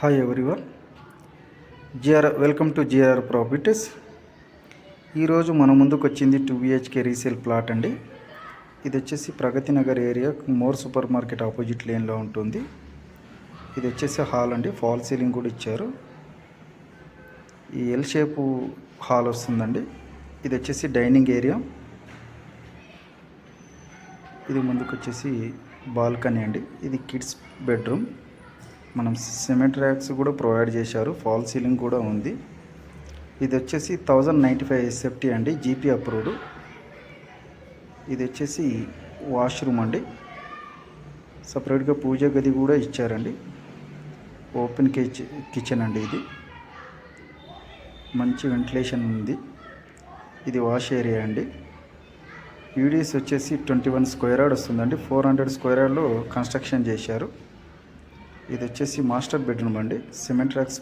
Hi everyone, welcome to GR properties. ఈరోజు మన ముందుకు వచ్చింది 2 BHK రీసేల్ ప్లాట్ అండి. ఇది వచ్చేసి Pragathi Nagar area More supermarket opposite లేన్లో ఉంటుంది. ఇది వచ్చేసి హాల్ అండి, ఫాల్ సీలింగ్ కూడా ఇచ్చారు. ఈ ఎల్ షేపు హాల్ వస్తుందండి. ఇది వచ్చేసి డైనింగ్ ఏరియా. ఇది ముందుకు వచ్చేసి బాల్కనీ అండి. ఇది కిడ్స్ బెడ్రూమ్. మనం సిమెంట్ ర్యాక్స్ కూడా ప్రొవైడ్ చేశారు, ఫాల్ సీలింగ్ కూడా ఉంది. ఇది వచ్చేసి 1095 SFT అండి, జీపీ అప్రూవ్డ్. ఇది వచ్చేసి వాష్రూమ్ అండి. సపరేట్గా పూజ గది కూడా ఇచ్చారండి. ఓపెన్ కిచెన్ అండి. ఇది మంచి వెంటిలేషన్ ఉంది. ఇది వాష్ ఏరియా అండి. యూడీఎస్ వచ్చేసి 21 స్క్వేర్ యార్డ్ వస్తుందండి. 400 స్క్వేర్ యార్డ్లో కన్స్ట్రక్షన్ చేశారు. ఇది వచ్చేసి మాస్టర్ బెడ్రూమ్ అండి. Cement racks